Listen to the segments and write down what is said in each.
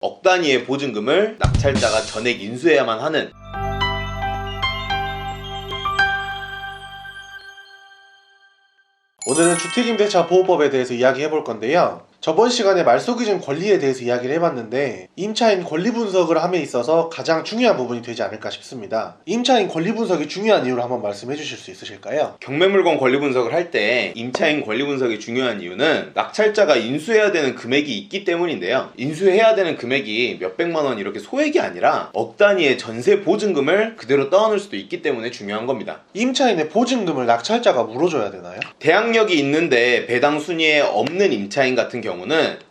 억 단위의 보증금을 낙찰자가 전액 인수해야만 하는 오늘은 주택임대차 보호법에 대해서 이야기해 볼 건데요. 저번 시간에 말소기준 권리에 대해서 이야기를 해봤는데 임차인 권리 분석을 함에 있어서 가장 중요한 부분이 되지 않을까 싶습니다. 임차인 권리 분석이 중요한 이유를 한번 말씀해 주실 수 있으실까요? 경매물건 권리 분석을 할 때 임차인 권리 분석이 중요한 이유는 낙찰자가 인수해야 되는 금액이 있기 때문인데요. 인수해야 되는 금액이 몇백만 원 이렇게 소액이 아니라 억 단위의 전세 보증금을 그대로 떠안을 수도 있기 때문에 중요한 겁니다. 임차인의 보증금을 낙찰자가 물어줘야 되나요? 대항력이 있는데 배당 순위에 없는 임차인 같은 경우는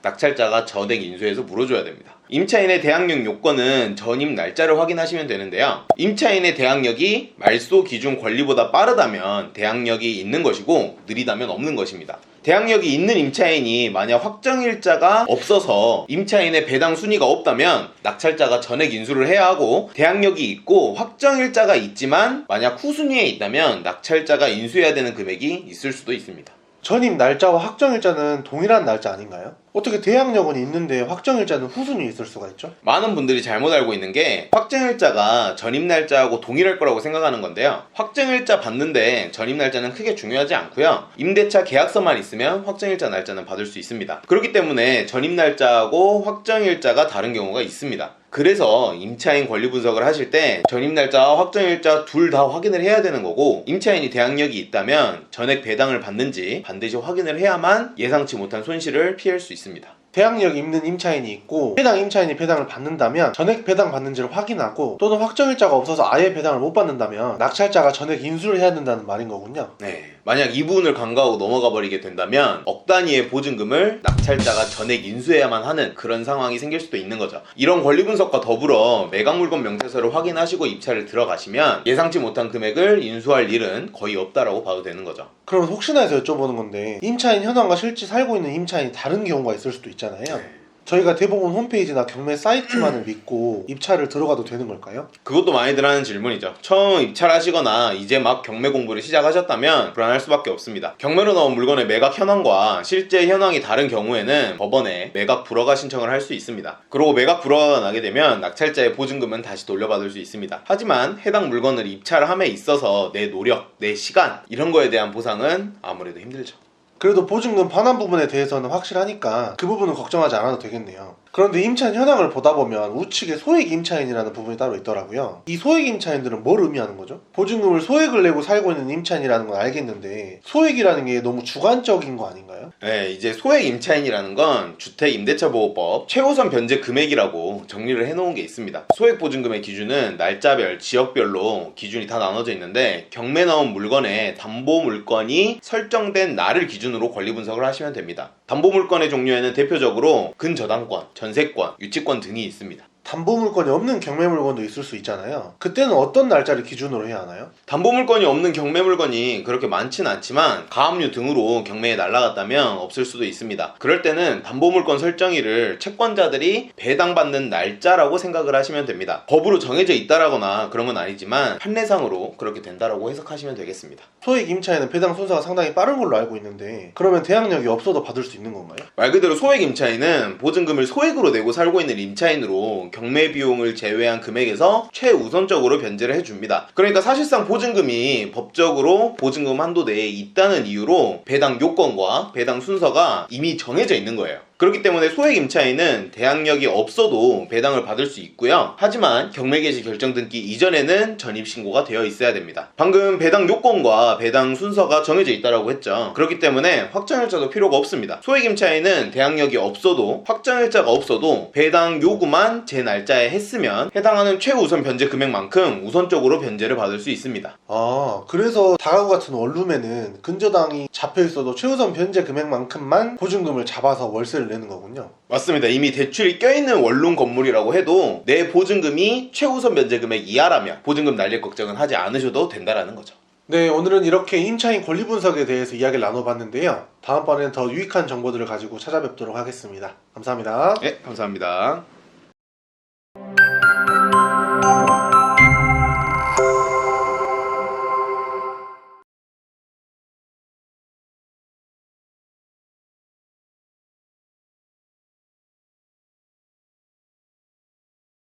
낙찰자가 전액 인수해서 물어줘야 됩니다. 임차인의 대항력 요건은 전입 날짜를 확인하시면 되는데요. 임차인의 대항력이 말소 기준 권리보다 빠르다면 대항력이 있는 것이고 느리다면 없는 것입니다. 대항력이 있는 임차인이 만약 확정일자가 없어서 임차인의 배당 순위가 없다면 낙찰자가 전액 인수를 해야 하고, 대항력이 있고 확정일자가 있지만 만약 후순위에 있다면 낙찰자가 인수해야 되는 금액이 있을 수도 있습니다. 전입 날짜와 확정일자는 동일한 날짜 아닌가요? 어떻게 대항력은 있는데 확정일자는 후순위에 있을 수가 있죠? 많은 분들이 잘못 알고 있는 게 확정일자가 전입날짜하고 동일할 거라고 생각하는 건데요. 확정일자 받는데 전입날짜는 크게 중요하지 않고요. 임대차 계약서만 있으면 확정일자 날짜는 받을 수 있습니다. 그렇기 때문에 전입날짜하고 확정일자가 다른 경우가 있습니다. 그래서 임차인 권리 분석을 하실 때 전입날짜와 확정일자 둘 다 확인을 해야 되는 거고, 임차인이 대항력이 있다면 전액 배당을 받는지 반드시 확인을 해야만 예상치 못한 손실을 피할 수 있습니다. 대항력이 있는 임차인이 있고 해당 임차인이 배당을 받는다면 전액 배당 받는지를 확인하고, 또는 확정일자가 없어서 아예 배당을 못 받는다면 낙찰자가 전액 인수를 해야 된다는 말인 거군요. 네, 만약 이 부분을 간과하고 넘어가 버리게 된다면 억 단위의 보증금을 낙찰자가 전액 인수해야만 하는 그런 상황이 생길 수도 있는 거죠. 이런 권리 분석과 더불어 매각물건 명세서를 확인하시고 입찰을 들어가시면 예상치 못한 금액을 인수할 일은 거의 없다라고 봐도 되는 거죠. 그러면 혹시나 해서 여쭤보는 건데, 임차인 현황과 실제 살고 있는 임차인이 다른 경우가 있을 수도 있잖아요. 저희가 대법원 홈페이지나 경매 사이트만을 믿고 입찰을 들어가도 되는 걸까요? 그것도 많이들 하는 질문이죠. 처음 입찰하시거나 이제 막 경매 공부를 시작하셨다면 불안할 수밖에 없습니다. 경매로 나온 물건의 매각 현황과 실제 현황이 다른 경우에는 법원에 매각 불허가 신청을 할 수 있습니다. 그리고 매각 불허가 나게 되면 낙찰자의 보증금은 다시 돌려받을 수 있습니다. 하지만 해당 물건을 입찰함에 있어서 내 노력, 내 시간 이런 거에 대한 보상은 아무래도 힘들죠. 그래도 보증금 반환 부분에 대해서는 확실하니까 그 부분은 걱정하지 않아도 되겠네요. 그런데 임차인 현황을 보다 보면 우측에 소액 임차인이라는 부분이 따로 있더라고요. 이 소액 임차인들은 뭘 의미하는 거죠? 보증금을 소액을 내고 살고 있는 임차인이라는 건 알겠는데 소액이라는 게 너무 주관적인 거 아닌가요? 네, 이제 소액 임차인이라는 건 주택임대차보호법 최우선 변제 금액이라고 정리를 해놓은 게 있습니다. 소액 보증금의 기준은 날짜별, 지역별로 기준이 다 나눠져 있는데, 경매 나온 물건에 담보 물건이 설정된 날을 기준으로 권리 분석을 하시면 됩니다. 담보 물건의 종류에는 대표적으로 근저당권, 전세권, 유치권 등이 있습니다. 담보 물건이 없는 경매 물건도 있을 수 있잖아요. 그때는 어떤 날짜를 기준으로 해야 하나요? 담보 물건이 없는 경매 물건이 그렇게 많지는 않지만 가압류 등으로 경매에 날아갔다면 없을 수도 있습니다. 그럴 때는 담보 물건 설정일을 채권자들이 배당받는 날짜라고 생각을 하시면 됩니다. 법으로 정해져 있다라거나 그런 건 아니지만 판례상으로 그렇게 된다라고 해석하시면 되겠습니다. 소액 임차인은 배당 순서가 상당히 빠른 걸로 알고 있는데, 그러면 대항력이 없어도 받을 수 있는 건가요? 말 그대로 소액 임차인은 보증금을 소액으로 내고 살고 있는 임차인으로 경매 비용을 제외한 금액에서 최우선적으로 변제를 해줍니다. 그러니까 사실상 보증금이 법적으로 보증금 한도 내에 있다는 이유로 배당 요건과 배당 순서가 이미 정해져 있는 거예요. 그렇기 때문에 소액 임차인은 대항력이 없어도 배당을 받을 수 있고요. 하지만 경매 개시 결정 등기 이전에는 전입신고가 되어 있어야 됩니다. 방금 배당 요건과 배당 순서가 정해져 있다고 했죠. 그렇기 때문에 확정일자도 필요가 없습니다. 소액 임차인은 대항력이 없어도 확정일자가 없어도 배당 요구만 제 날짜에 했으면 해당하는 최우선 변제 금액만큼 우선적으로 변제를 받을 수 있습니다. 아, 그래서 다가구 같은 원룸에는 근저당이 잡혀있어도 최우선 변제 금액만큼만 보증금을 잡아서 월세를 내는 거군요. 맞습니다. 이미 대출이 껴있는 원룸 건물이라고 해도 내 보증금이 최우선 변제 금액 이하라면 보증금 날릴 걱정은 하지 않으셔도 된다라는 거죠. 네, 오늘은 이렇게 임차인 권리 분석에 대해서 이야기를 나눠봤는데요. 다음번에는 더 유익한 정보들을 가지고 찾아뵙도록 하겠습니다. 감사합니다. 네, 감사합니다.